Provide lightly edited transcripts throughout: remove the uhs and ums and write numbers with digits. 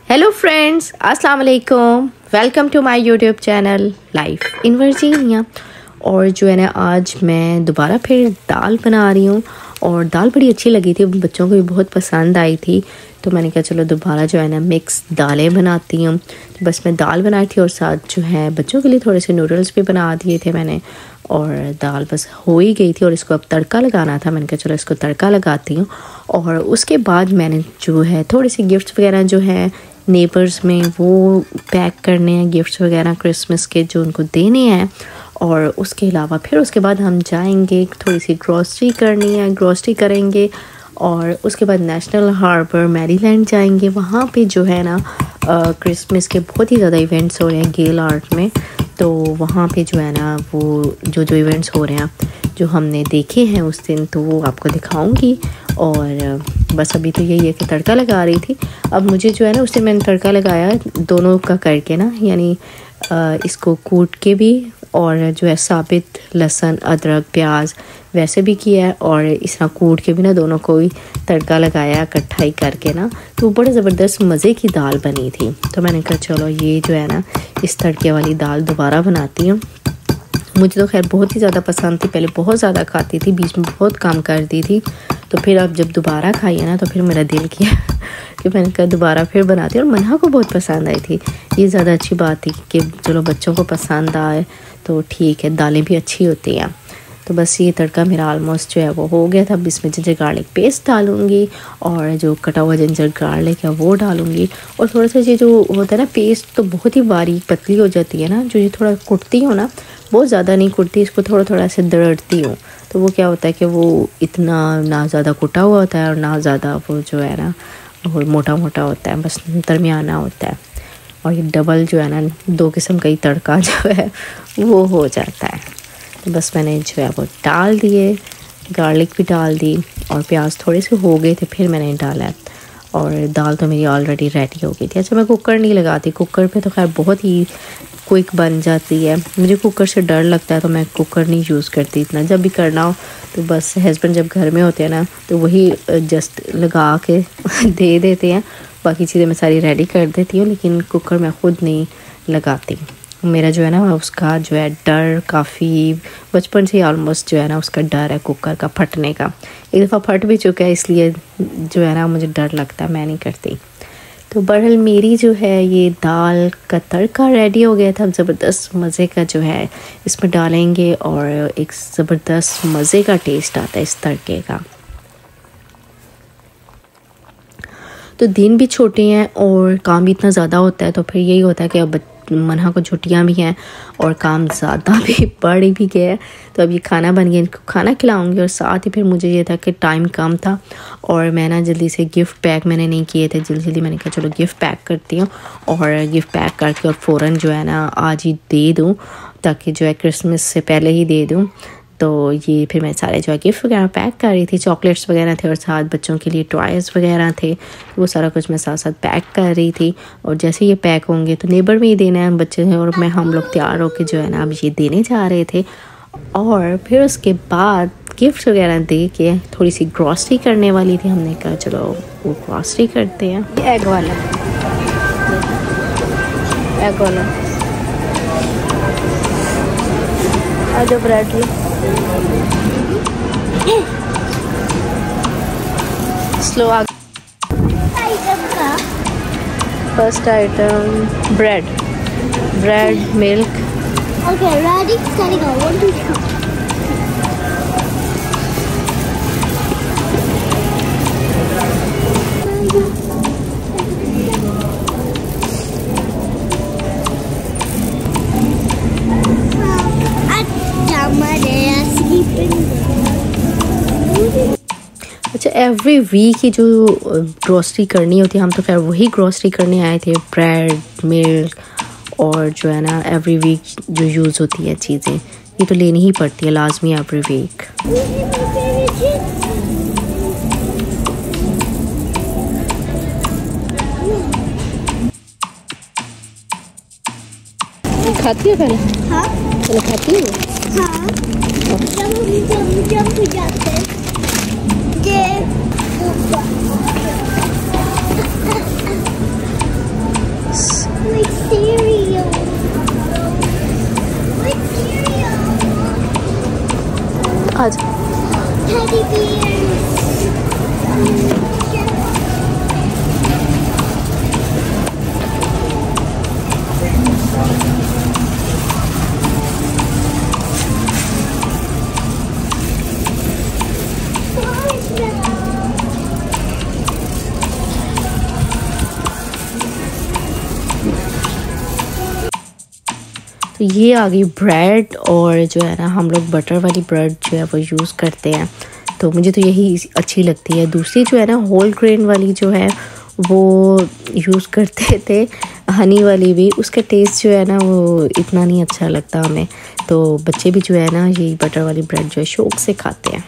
Hello friends, अस्सलाम वालेकुम। Welcome to my YouTube channel life in Virginia. और जो है ना, आज मैं दोबारा फिर दाल बना रही हूँ और दाल बड़ी अच्छी लगी थी, बच्चों को भी बहुत पसंद आई थी। तो मैंने कहा चलो दोबारा जो है ना मिक्स दालें बनाती हूँ। तो बस मैं दाल बनाई थी और साथ जो है बच्चों के लिए थोड़े से नूडल्स भी बना दिए थे मैंने। और दाल बस हो ही गई थी और इसको अब तड़का लगाना था। मैंने कहा चलो इसको तड़का लगाती हूँ। और उसके बाद मैंने जो है थोड़े से गिफ्ट्स वगैरह जो है नेबर्स में वो पैक करने हैं, गिफ्ट्स वगैरह क्रिसमस के जो उनको देने हैं। और उसके अलावा फिर उसके बाद हम जाएंगे, थोड़ी सी ग्रॉसरी करनी है, ग्रॉसरी करेंगे। और उसके बाद नेशनल हार्बर मैरीलैंड जाएंगे। वहाँ पे जो है ना क्रिसमस के बहुत ही ज़्यादा इवेंट्स हो रहे हैं गेल आर्ट में। तो वहाँ पे जो है ना वो जो इवेंट्स हो रहे हैं जो हमने देखे हैं उस दिन, तो वो आपको दिखाऊंगी। और बस अभी तो यही है कि तड़का लगा रही थी। अब मुझे जो है ना उस दिन मैंने तड़का लगाया दोनों का करके ना, यानी इसको कूट के भी और जो है साबित लहसुन अदरक प्याज वैसे भी किया है, और इस तरह कूट के भी ना दोनों को ही तड़का लगाया इकट्ठा ही करके ना। तो बड़े ज़बरदस्त मज़े की दाल बनी थी। तो मैंने कहा चलो ये जो है ना इस तड़के वाली दाल दोबारा बनाती हूँ। मुझे तो खैर बहुत ही ज़्यादा पसंद थी, पहले बहुत ज़्यादा खाती थी, बीच में बहुत कम कर दी थी। तो फिर अब जब दोबारा खाई है ना तो फिर मेरा दिल किया कि मैंने कहा दोबारा फिर बनाती हूँ। और मन्हा को बहुत पसंद आई थी। ये ज़्यादा अच्छी बात थी कि चलो बच्चों को पसंद आए तो ठीक है, दालें भी अच्छी होती हैं। तो बस ये तड़का मेरा ऑलमोस्ट जो है वो हो गया था। अब इसमें जिंजर गार्लिक पेस्ट डालूंगी और जो कटा हुआ जिंजर गार्लिक है वो डालूंगी। और थोड़ा सा ये जो होता है ना पेस्ट, तो बहुत ही बारीक पतली हो जाती है ना, जो ये थोड़ा कुटती हो ना, बहुत ज़्यादा नहीं कुटती, इसको थोड़ा थोड़ा से दरड़ती हूँ। तो वो क्या होता है कि वो इतना ना ज़्यादा कुटा हुआ होता है और ना ज़्यादा वो जो है ना वो मोटा मोटा होता है, बस दरमियाना होता है। और ये डबल जो है ना दो किस्म का ही तड़का जो है वो हो जाता है। तो बस मैंने जो है वो डाल दिए, गार्लिक भी डाल दी और प्याज थोड़े से हो गए थे फिर मैंने डाला है। और दाल तो मेरी ऑलरेडी रेडी हो गई थी। अच्छा, मैं कुकर नहीं लगाती, कुकर पे तो खैर बहुत ही क्विक बन जाती है। मुझे कुकर से डर लगता है तो मैं कुकर नहीं यूज़ करती इतना। जब भी करना हो तो बस हस्बैंड जब घर में होते हैं ना तो वही जस्ट लगा के दे देते हैं, बाकी चीज़ें मैं सारी रेडी कर देती हूँ, लेकिन कुकर मैं ख़ुद नहीं लगाती। मेरा जो है ना उसका जो है डर काफ़ी बचपन से ऑलमोस्ट जो है ना उसका डर है कुकर का फटने का। एक दफ़ा फट भी चुका है, इसलिए जो है ना मुझे डर लगता है, मैं नहीं करती। तो बहरहाल मेरी जो है ये दाल का तड़का रेडी हो गया था। ज़बरदस्त मज़े का जो है इसमें डालेंगे और एक ज़बरदस्त मज़े का टेस्ट आता है इस तड़के का। तो दिन भी छोटे हैं और काम भी इतना ज़्यादा होता है, तो फिर यही होता है कि अब मन्हा को छुट्टियां भी हैं और काम ज़्यादा भी बढ़ भी गया है। तो अब ये खाना बन गया, इनको खाना खिलाऊंगी। और साथ ही फिर मुझे ये था कि टाइम कम था और मैं ना जल्दी से गिफ्ट पैक मैंने नहीं किए थे, जल्दी मैंने कहा चलो गिफ्ट पैक करती हूँ और गिफ्ट पैक करके और फ़ौरन जो है ना आज ही दे दूँ, ताकि जो है क्रिसमस से पहले ही दे दूँ। तो ये फिर मैं सारे जो है गिफ्ट वगैरह पैक कर रही थी, चॉकलेट्स वगैरह थे और साथ बच्चों के लिए टॉयज़ वगैरह थे, वो सारा कुछ मैं साथ साथ पैक कर रही थी। और जैसे ये पैक होंगे तो नेबर में ही देना है बच्चे हैं, और मैं हम लोग तैयार होकर जो है ना अब ये देने जा रहे थे। और फिर उसके बाद गिफ्ट वगैरह दे के थोड़ी सी ग्रॉसरी करने वाली थी। हमने कहा चलो वो ग्रॉसरी करते हैं। एग वाला आजो ब्रेड स्लो आ। First item bread milk. Okay, ready, steady, go. 1, 2, 3. अच्छा, एवरी वीक की जो ग्रॉसरी करनी होती है, हम तो खैर वही ग्रॉसरी करने आए थे, ब्रेड मिल्क और जो है ना एवरी वीक जो यूज़ होती है चीज़ें, ये तो लेनी ही पड़ती है लाजमी एवरी वीक। खाती है पहले? हाँ। पहले खाती है? हाँ। जब जाते तो ये आ गई ब्रेड, और जो है ना हम लोग बटर वाली ब्रेड जो है वो यूज़ करते हैं, तो मुझे तो यही अच्छी लगती है। दूसरी जो है ना होल ग्रेन वाली जो है वो यूज़ करते थे, हनी वाली भी, उसका टेस्ट जो है ना वो इतना नहीं अच्छा लगता हमें, तो बच्चे भी जो है ना ये बटर वाली ब्रेड जो है शौक से खाते हैं।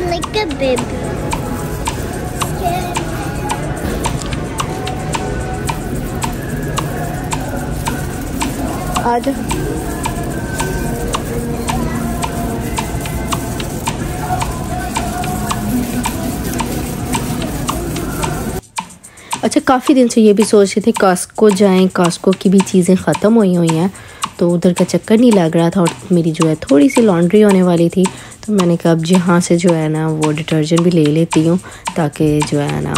Like a baby. आज अच्छा, काफ़ी दिन से ये भी सोच रहे थे कास्को जाएं, कास्को की भी चीज़ें ख़त्म हुई हैं, तो उधर का चक्कर नहीं लग रहा था, और मेरी जो है थोड़ी सी लॉन्ड्री होने वाली थी, तो मैंने कहा अब यहाँ से जो है ना वो डिटर्जेंट भी ले लेती हूँ, ताकि जो है ना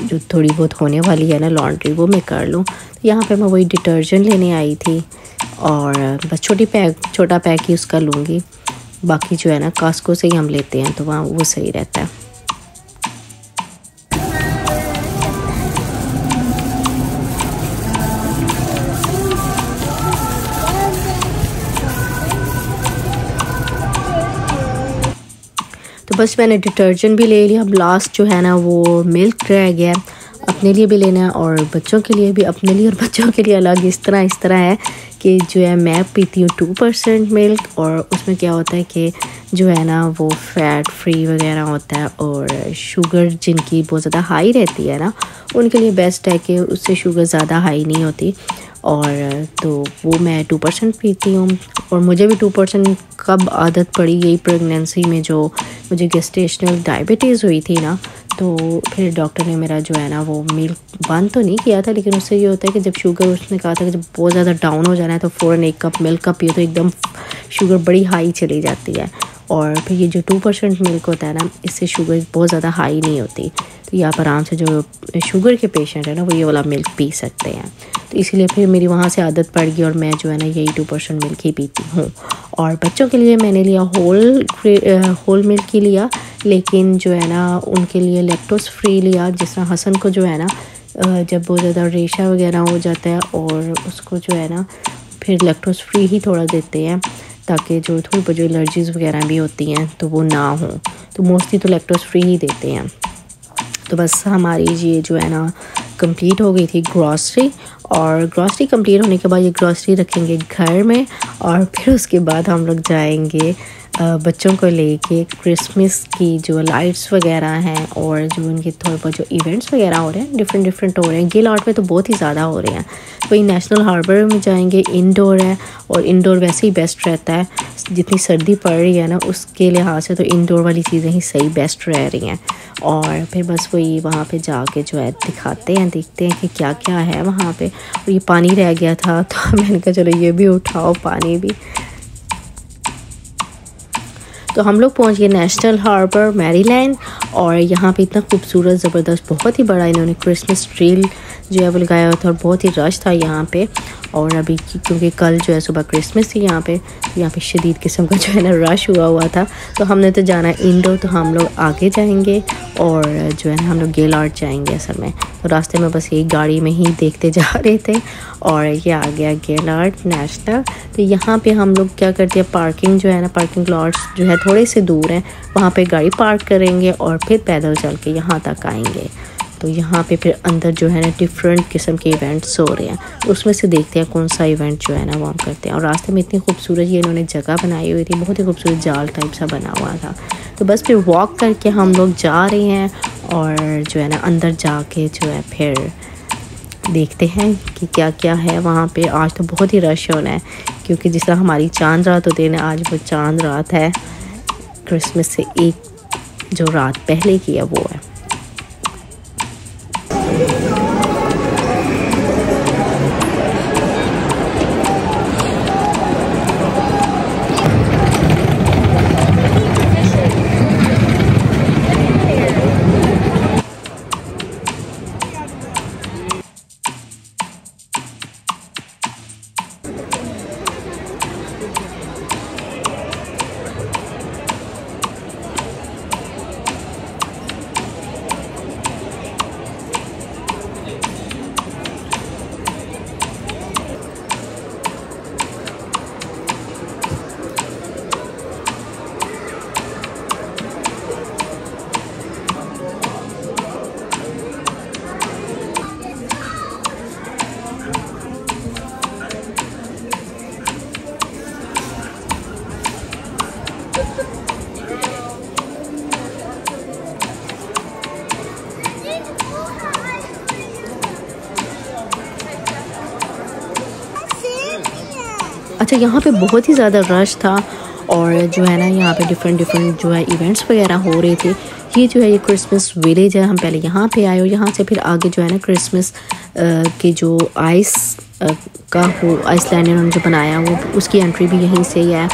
जो थोड़ी बहुत होने वाली है ना लॉन्ड्री वो मैं कर लूँ। तो यहाँ पे मैं वही डिटर्जेंट लेने आई थी, और बस छोटा पैक ही उसका लूँगी, बाकी जो है ना कास्को से ही हम लेते हैं, तो वहाँ वो सही रहता है। तो बस मैंने डिटर्जेंट भी ले लिया, अब लास्ट जो है ना वो मिल्क रह गया, अपने लिए भी लेना है और बच्चों के लिए भी, अपने लिए और बच्चों के लिए अलग। इस तरह है कि जो है मैं पीती हूँ 2% मिल्क, और उसमें क्या होता है कि जो है ना वो फैट फ्री वगैरह होता है, और शुगर जिनकी बहुत ज़्यादा हाई रहती है ना उनके लिए बेस्ट है कि उससे शुगर ज़्यादा हाई नहीं होती, और तो वो मैं 2% पीती हूँ। और मुझे भी 2% कब आदत पड़ी, यही प्रेगनेंसी में जो मुझे गेस्टेशनल डायबिटीज़ हुई थी ना, तो फिर डॉक्टर ने मेरा जो है ना वो मिल्क बंद तो नहीं किया था, लेकिन उससे ये होता है कि जब शुगर, उसने कहा था कि जब बहुत ज़्यादा डाउन हो जाना है तो फ़ौरन 1 कप मिल्क का पियो, तो एकदम शुगर बड़ी हाई चली जाती है। और फिर ये जो 2% मिल्क होता है ना, इससे शुगर बहुत ज़्यादा हाई नहीं होती, तो यहाँ पर आराम से जो शुगर के पेशेंट है ना वो ये वाला मिल्क पी सकते हैं। तो इसीलिए फिर मेरी वहाँ से आदत पड़ गई, और मैं जो है ना यही 2% मिल्क ही पीती हूँ। और बच्चों के लिए मैंने लिया होल मिल्क ही लिया, लेकिन जो है ना उनके लिए लैक्टोज फ्री लिया। जिस तरह हसन को जो है ना जब बहुत ज़्यादा रेशा वगैरह हो जाता है, और उसको जो है ना फिर लैक्टोज फ्री ही थोड़ा देते हैं, ताकि जो थोड़ी बहुत जो एलर्जीज़ वगैरह भी होती हैं तो वो ना हो, तो मोस्टली तो लैक्टोज फ्री ही देते हैं। तो बस हमारी ये जो है ना कंप्लीट हो गई थी ग्रॉसरी, और ग्रॉसरी कंप्लीट होने के बाद ये ग्रॉसरी रखेंगे घर में, और फिर उसके बाद हम लोग जाएंगे बच्चों को लेके क्रिसमस की जो लाइट्स वगैरह हैं, और जो उनके थोड़े बहुत जो इवेंट्स वगैरह हो रहे हैं डिफरेंट हो रहे हैं। गिल आर्ट में तो बहुत ही ज़्यादा हो रहे हैं। वही नेशनल हार्बर में जाएंगे, इंडोर है, और इंडोर वैसे ही बेस्ट रहता है, जितनी सर्दी पड़ रही है ना उसके लिहाज से तो इंडोर वाली चीज़ें ही सही बेस्ट रह रही हैं। और फिर बस वही वहाँ पे जाके जो है देखते हैं कि क्या क्या है वहाँ पे। और ये पानी रह गया था, तो मैंने कहा चलो ये भी उठाओ पानी भी। तो हम लोग पहुंच गए नेशनल हार्बर मैरीलैंड, और यहाँ पे इतना खूबसूरत ज़बरदस्त बहुत ही बड़ा इन्होंने क्रिसमस ट्री जो है वो लगाया हुआ था, और बहुत ही रश था यहाँ पे। और अभी क्योंकि कल जो है सुबह क्रिसमस थी यहाँ पे, तो यहाँ पे शदीद किस्म का जो है ना रश हुआ था। तो हमने तो जाना इंडोर, तो हम लोग आगे जाएंगे, और जो है ना हम लोग गिल आर्ट जाएंगे असल में। तो रास्ते में बस यही गाड़ी में ही देखते जा रहे थे, और ये आ गया गिल आर्ट नेशनल। तो यहाँ पे हम लोग क्या करते हैं, पार्किंग जो है ना, पार्किंग लॉट्स जो है थोड़े से दूर हैं, वहाँ पे गाड़ी पार्क करेंगे और फिर पैदल चल के यहाँ तक आएंगे। तो यहाँ पे फिर अंदर जो है ना डिफरेंट किस्म के इवेंट्स हो रहे हैं, तो उसमें से देखते हैं कौन सा इवेंट जो है ना वो हम करते हैं। और रास्ते में इतनी खूबसूरत ये इन्होंने जगह बनाई हुई थी, बहुत ही खूबसूरत जाल टाइप सा बना हुआ था। तो बस फिर वॉक करके हम लोग जा रहे हैं, और जो है ना अंदर जाके जो है फिर देखते हैं कि क्या क्या है वहाँ पे। आज तो बहुत ही रश होना है, क्योंकि जिस तरह हमारी चांद रात होती है ना, आज वो चांद रात है, क्रिसमस से एक जो रात पहले की है वो है। अच्छा यहाँ पे बहुत ही ज़्यादा रश था और जो है ना यहाँ पे डिफरेंट जो है इवेंट्स वगैरह हो रहे थे। ये जो है ये क्रिसमस विलेज है। हम पहले यहाँ पे आए और यहाँ से फिर आगे जो है ना क्रिसमस के जो आइस का वो आइसलैंड उन्होंने जो बनाया वो उसकी एंट्री भी यहीं से ही है।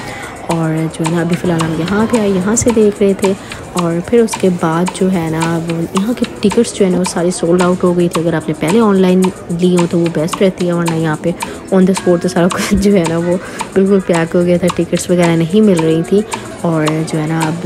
और जो है ना अभी फ़िलहाल हम यहाँ पे आए, यहाँ से देख रहे थे। और फिर उसके बाद जो है ना वो यहाँ की टिकट्स जो है ना वो सारी सोल्ड आउट हो गई थी। अगर आपने पहले ऑनलाइन ली हो तो वो बेस्ट रहती है, वरना यहाँ पे ऑन द स्पॉट तो सारा कुछ जो है ना वो बिल्कुल पैक हो गया था, टिकट्स वगैरह नहीं मिल रही थी। और जो है ना अब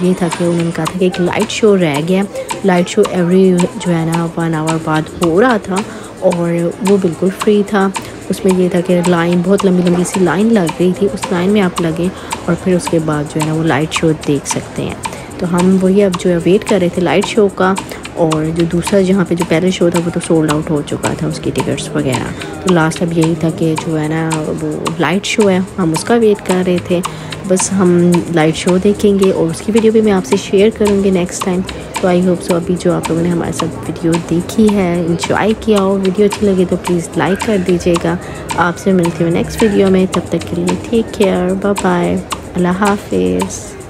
ये था कि उन्होंने कहा था कि एक लाइट शो रह गया। लाइट शो एवरी जो है ना 1 आवर बाद हो रहा था और वो बिल्कुल फ्री था। उसमें ये था कि लाइन बहुत लंबी सी लाइन लग गई थी, उस लाइन में आप लगे और फिर उसके बाद जो है ना वो लाइट शो देख सकते हैं। तो हम वही अब जो है वेट कर रहे थे लाइट शो का। और जो दूसरा जहाँ पे जो पहले शो था वो तो सोल्ड आउट हो चुका था उसकी टिकट्स वगैरह। तो लास्ट अब यही था कि जो है ना वो लाइट शो है, हम उसका वेट कर रहे थे। बस हम लाइट शो देखेंगे और उसकी वीडियो भी मैं आपसे शेयर करूँगी नेक्स्ट टाइम। तो आई होप सो अभी जो आप लोगों ने हमारे साथ वीडियो देखी है, इंजॉय किया हो, वीडियो अच्छी लगी तो प्लीज़ लाइक कर दीजिएगा। आपसे मिलती हूँ नेक्स्ट वीडियो में, तब तक के लिए टेक केयर, बाय बाय, अल्लाह हाफिज़।